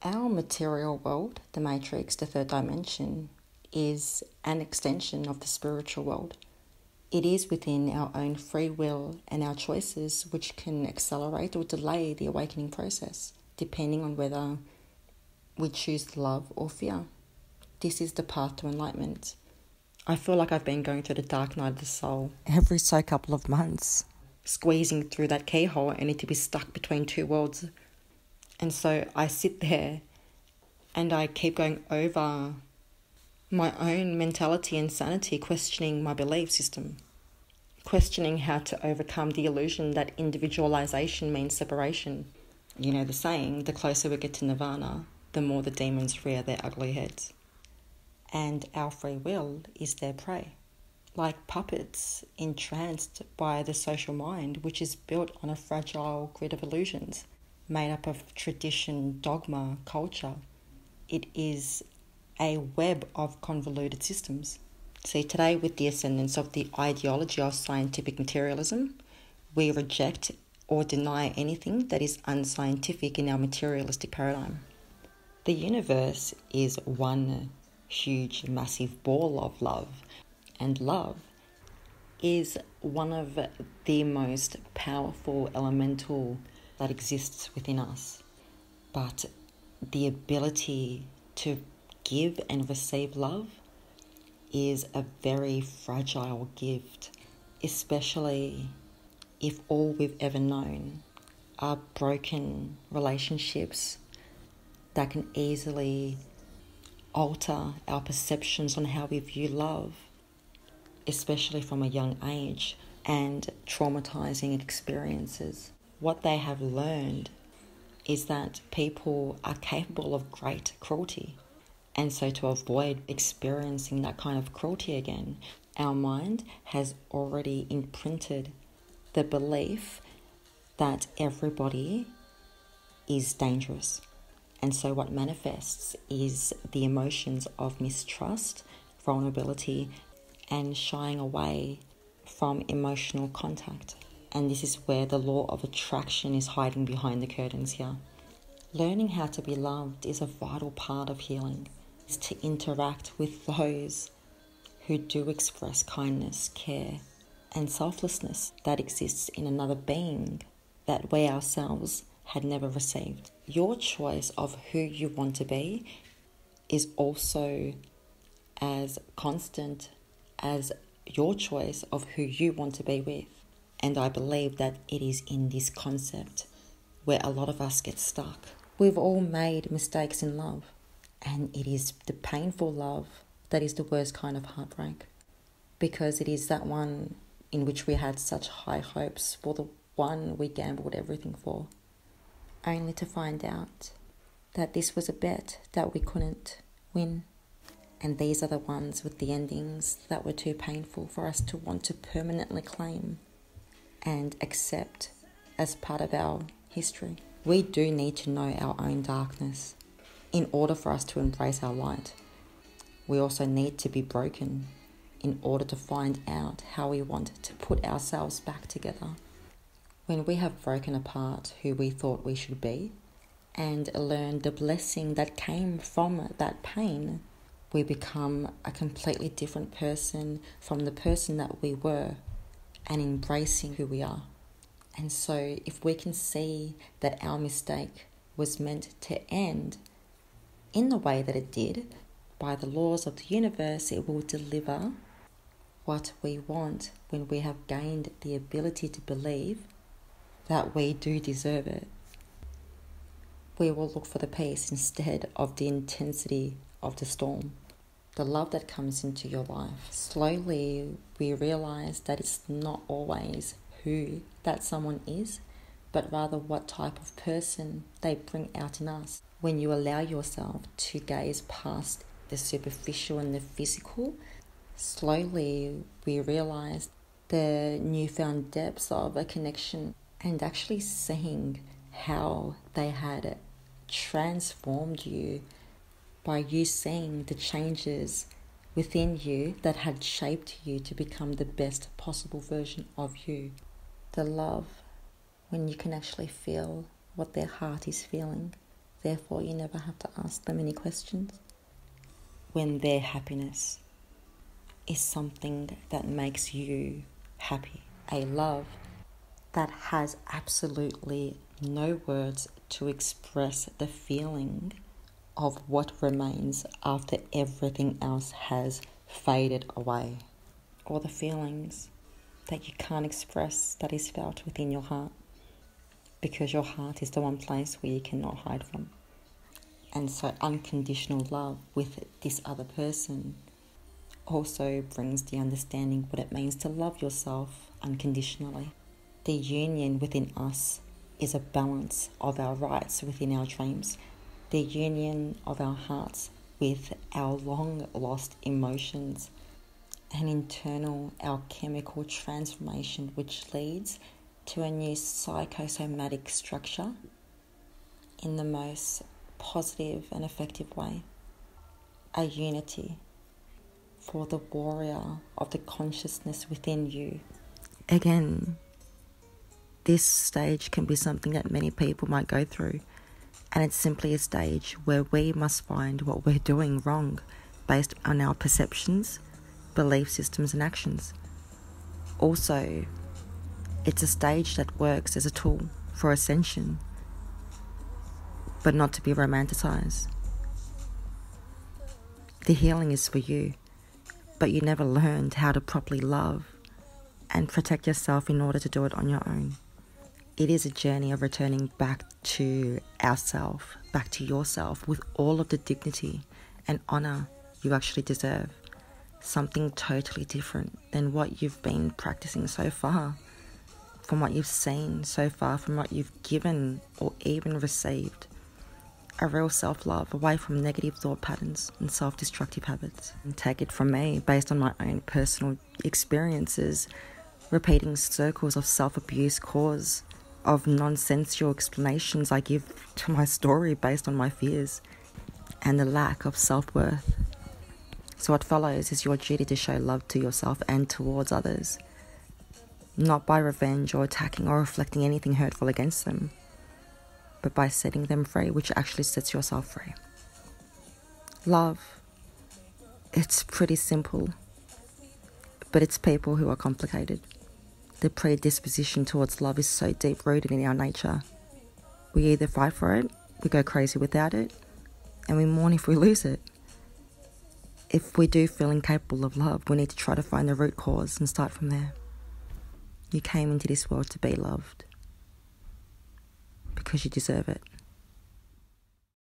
Our material world, the matrix, the third dimension, is an extension of the spiritual world. It is within our own free will and our choices which can accelerate or delay the awakening process, depending on whether we choose love or fear. This is the path to enlightenment. I feel like I've been going through the dark night of the soul every so couple of months, squeezing through that keyhole and need to be stuck between two worlds. And so I sit there and I keep going over my own mentality and sanity, questioning my belief system, questioning how to overcome the illusion that individualization means separation. You know the saying, the closer we get to nirvana, the more the demons rear their ugly heads. And our free will is their prey, like puppets entranced by the social mind, which is built on a fragile grid of illusions, made up of tradition, dogma, culture. It is a web of convoluted systems. See, today with the ascendance of the ideology of scientific materialism, we reject or deny anything that is unscientific in our materialistic paradigm. The universe is one huge, massive ball of love, and love is one of the most powerful elemental that exists within us. But the ability to give and receive love is a very fragile gift, especially if all we've ever known are broken relationships that can easily alter our perceptions on how we view love, especially from a young age, and traumatizing experiences. What they have learned is that people are capable of great cruelty. And so to avoid experiencing that kind of cruelty again, our mind has already imprinted the belief that everybody is dangerous. And so what manifests is the emotions of mistrust, vulnerability, and shying away from emotional contact. And this is where the law of attraction is hiding behind the curtains here. Learning how to be loved is a vital part of healing, is to interact with those who do express kindness, care, and selflessness that exists in another being that we ourselves had never received. Your choice of who you want to be is also as constant as your choice of who you want to be with. And I believe that it is in this concept where a lot of us get stuck. We've all made mistakes in love, and it is the painful love that is the worst kind of heartbreak, because it is that one in which we had such high hopes for, the one we gambled everything for, only to find out that this was a bet that we couldn't win. And these are the ones with the endings that were too painful for us to want to permanently claim and accept as part of our history. We do need to know our own darkness in order for us to embrace our light. We also need to be broken in order to find out how we want to put ourselves back together. When we have broken apart who we thought we should be and learned the blessing that came from that pain, we become a completely different person from the person that we were, and embracing who we are. And so if we can see that our mistake was meant to end in the way that it did, by the laws of the universe, it will deliver what we want when we have gained the ability to believe that we do deserve it. We will look for the peace instead of the intensity of the storm. The love that comes into your life. Slowly we realize that it's not always who that someone is, but rather what type of person they bring out in us. When you allow yourself to gaze past the superficial and the physical, slowly we realize the newfound depths of a connection, and actually seeing how they had transformed you by you seeing the changes within you that had shaped you to become the best possible version of you. The love, when you can actually feel what their heart is feeling, therefore you never have to ask them any questions. When their happiness is something that makes you happy, a love that has absolutely no words to express the feeling of what remains after everything else has faded away, or the feelings that you can't express that is felt within your heart, because your heart is the one place where you cannot hide from. And so unconditional love with this other person also brings the understanding what it means to love yourself unconditionally. The union within us is a balance of our rights within our dreams, the union of our hearts with our long lost emotions, and internal alchemical transformation which leads to a new psychosomatic structure in the most positive and effective way. A unity for the warrior of the consciousness within you. Again, this stage can be something that many people might go through, and it's simply a stage where we must find what we're doing wrong based on our perceptions, belief systems and actions. Also, it's a stage that works as a tool for ascension, but not to be romanticized. The healing is for you, but you never learned how to properly love and protect yourself in order to do it on your own. It is a journey of returning back to ourself, back to yourself, with all of the dignity and honor you actually deserve. Something totally different than what you've been practicing so far, from what you've seen so far, from what you've given or even received. A real self-love, away from negative thought patterns and self-destructive habits. And take it from me, based on my own personal experiences, repeating circles of self-abuse cause of nonsensical explanations I give to my story based on my fears and the lack of self-worth. So what follows is your duty to show love to yourself and towards others, not by revenge or attacking or reflecting anything hurtful against them, but by setting them free, which actually sets yourself free. Love, it's pretty simple, but it's people who are complicated. The predisposition towards love is so deep-rooted in our nature. We either fight for it, we go crazy without it, and we mourn if we lose it. If we do feel incapable of love, we need to try to find the root cause and start from there. You came into this world to be loved, because you deserve it.